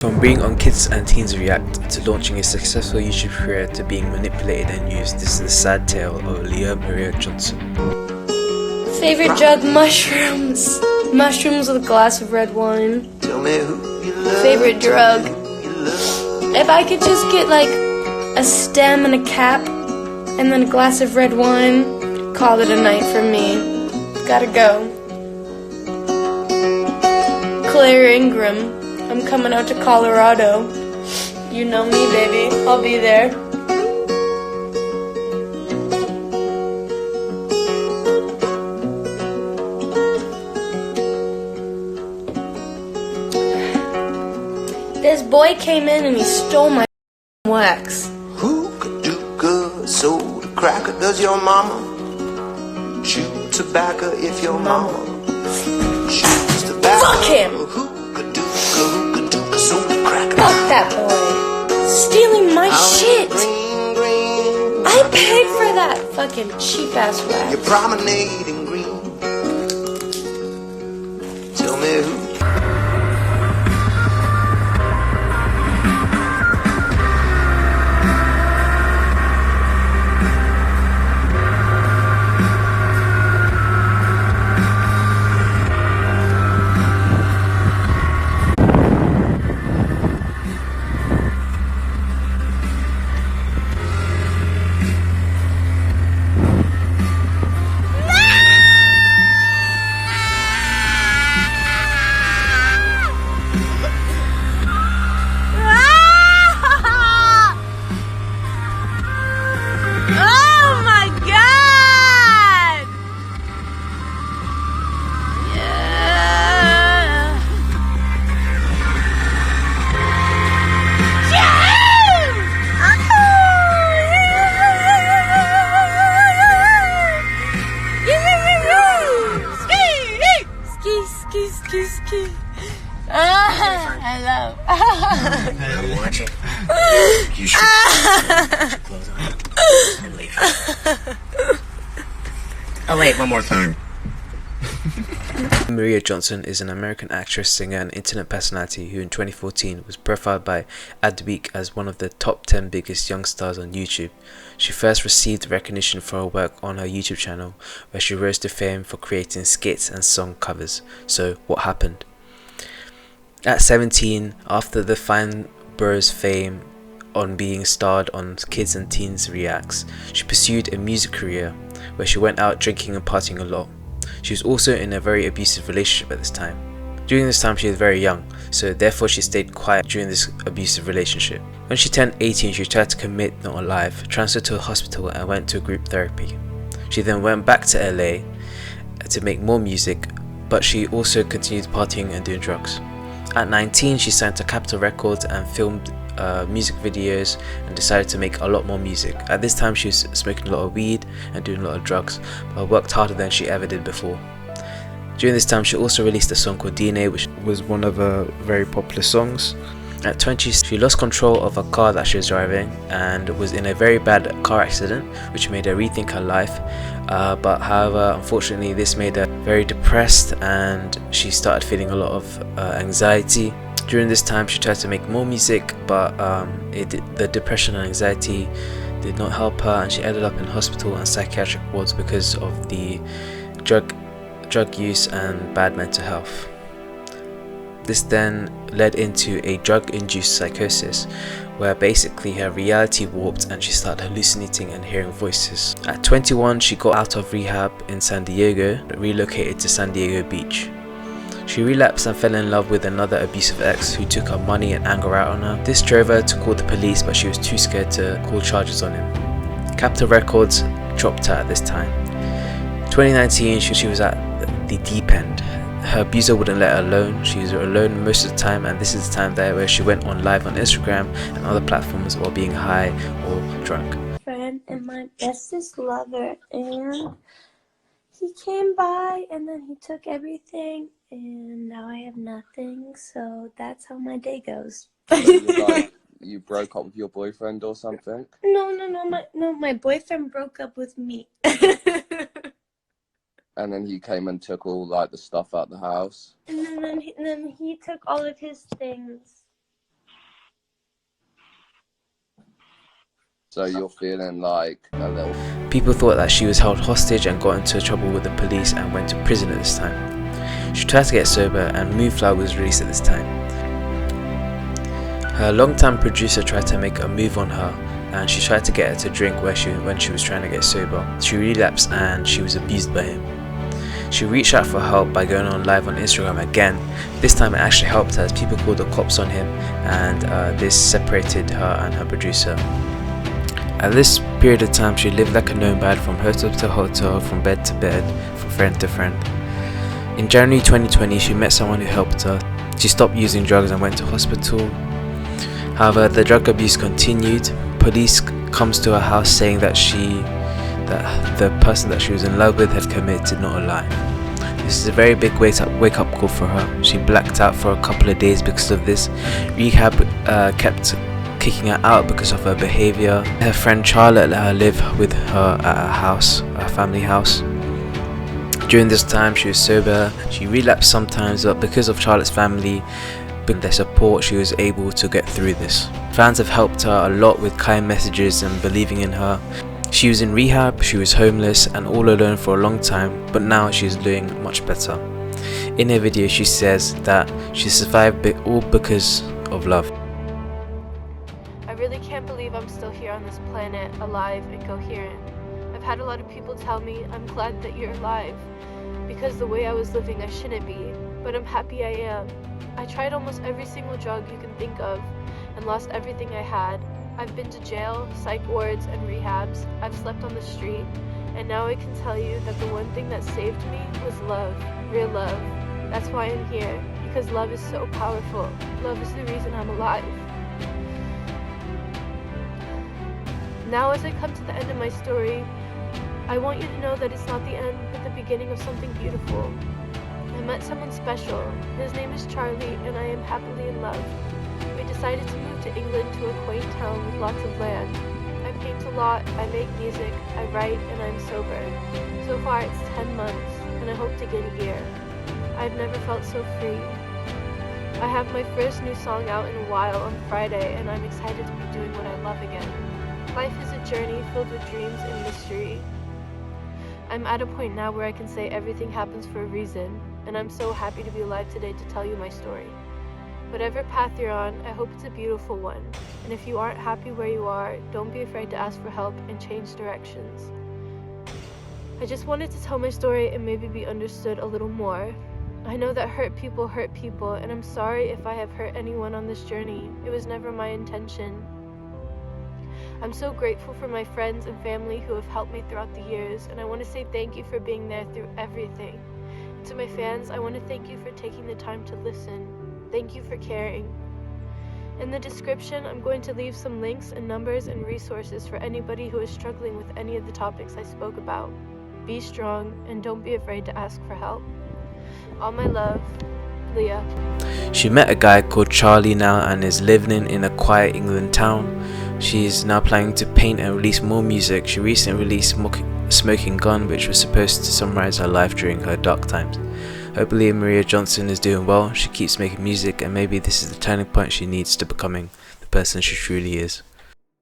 From being on Kids and Teens React to launching a successful YouTube career to being manipulated and used, this is the sad tale of Leah Maria Johnson. Favorite drug? Mushrooms. Mushrooms with a glass of red wine. Favorite drug? If I could just get like a stem and a cap and then a glass of red wine, call it a night for me. Gotta go. Claire Ingram. I'm coming out to Colorado. You know me, baby. I'll be there. This boy came in and he stole my wax. Hookah, soda cracker, does your mama chew tobacco if your mama chews tobacco? Fuck him! Fuck that boy. Stealing my shit. I paid for that fucking cheap ass wax. You're promenading green. Tell me who. Ski. Hello. I'm watching. You should put your clothes on and leave. Oh wait, one more time. Maria Johnson is an American actress, singer and internet personality who in 2014 was profiled by Adweek as one of the top 10 biggest young stars on YouTube. She first received recognition for her work on her YouTube channel, where she rose to fame for creating skits and song covers. So what happened? At 17, after the Fine Bros fame on being starred on Kids and Teens Reacts, she pursued a music career where she went out drinking and partying a lot. She was also in a very abusive relationship at this time. During this time she was very young, so therefore she stayed quiet during this abusive relationship. When she turned 18, she tried to commit not alive, transferred to a hospital and went to group therapy. She then went back to LA to make more music, but she also continued partying and doing drugs. At 19, she signed to Capitol Records and filmed music videos and decided to make a lot more music. At this time she was smoking a lot of weed and doing a lot of drugs, but worked harder than she ever did before. During this time she also released a song called DNA, which was one of her very popular songs. At 20, she lost control of a car that she was driving and was in a very bad car accident, which made her rethink her life. But however, unfortunately this made her very depressed and she started feeling a lot of anxiety. During this time she tried to make more music, but the depression and anxiety did not help her, and she ended up in hospital and psychiatric wards because of the drug use and bad mental health. This then led into a drug-induced psychosis, where basically her reality warped and she started hallucinating and hearing voices. At 21, she got out of rehab in San Diego, relocated to San Diego Beach. She relapsed and fell in love with another abusive ex who took her money and anger out on her. This drove her to call the police, but she was too scared to call charges on him. Capitol Records dropped her at this time. 2019, she was at the deep end. Her abuser wouldn't let her alone. She was alone most of the time, and this is the time where she went on live on Instagram and other platforms while being high or drunk. Friend and my bestest lover, and he came by and then he took everything and now I have nothing, so that's how my day goes. You broke up with your boyfriend or something? No, my boyfriend broke up with me. And then he came and took all like the stuff out the house. And then he took all of his things. So you're feeling like a little... People thought that she was held hostage and got into trouble with the police and went to prison at this time. She tried to get sober and Moonflower was released at this time. Her longtime producer tried to make a move on her and she tried to get her to drink when she was trying to get sober. She relapsed and she was abused by him. She reached out for help by going on live on Instagram again. This time it actually helped her as people called the cops on him and this separated her and her producer. At this period of time she lived like a nomad from hotel to hotel, from bed to bed, from friend to friend. In January 2020 she met someone who helped her. She stopped using drugs and went to hospital. However, the drug abuse continued. Police comes to her house saying that the person that she was in love with had committed not a lie. This is a very big wake up call for her. She blacked out for a couple of days because of this. Rehab kept kicking her out because of her behaviour. Her friend Charlotte let her live with her at her house, her family house. During this time she was sober. She relapsed sometimes, but because of Charlotte's family, with their support, she was able to get through this. Fans have helped her a lot with kind messages and believing in her. She was in rehab, she was homeless and all alone for a long time, but now she's doing much better. In her video she says that she survived all because of love. I really can't believe I'm still here on this planet, alive and coherent. I've had a lot of people tell me I'm glad that you're alive, because the way I was living I shouldn't be, but I'm happy I am. I tried almost every single drug you can think of and lost everything I had. I've been to jail, psych wards, and rehabs. I've slept on the street, and now I can tell you that the one thing that saved me was love, real love. That's why I'm here, because love is so powerful. Love is the reason I'm alive. Now as I come to the end of my story, I want you to know that it's not the end, but the beginning of something beautiful. I met someone special. His name is Charlie, and I am happily in love. We decided to move to England to a quaint town with lots of land. I paint a lot, I make music, I write, and I'm sober. So far it's 10 months, and I hope to get a year. I've never felt so free. I have my first new song out in a while on Friday, and I'm excited to be doing what I love again. Life is a journey filled with dreams and mystery. I'm at a point now where I can say everything happens for a reason, and I'm so happy to be alive today to tell you my story. Whatever path you're on, I hope it's a beautiful one, and if you aren't happy where you are, don't be afraid to ask for help and change directions. I just wanted to tell my story and maybe be understood a little more. I know that hurt people, and I'm sorry if I have hurt anyone on this journey. It was never my intention. I'm so grateful for my friends and family who have helped me throughout the years, and I want to say thank you for being there through everything. And to my fans, I want to thank you for taking the time to listen. Thank you for caring. In the description, I'm going to leave some links and numbers and resources for anybody who is struggling with any of the topics I spoke about. Be strong, and don't be afraid to ask for help. All my love, Leah. She met a guy called Charlie now and is living in a quiet England town. She is now planning to paint and release more music. She recently released Smoking Gun, which was supposed to summarize her life during her dark times. Hopefully Maria Johnson is doing well. She keeps making music, and maybe this is the turning point she needs to becoming the person she truly is.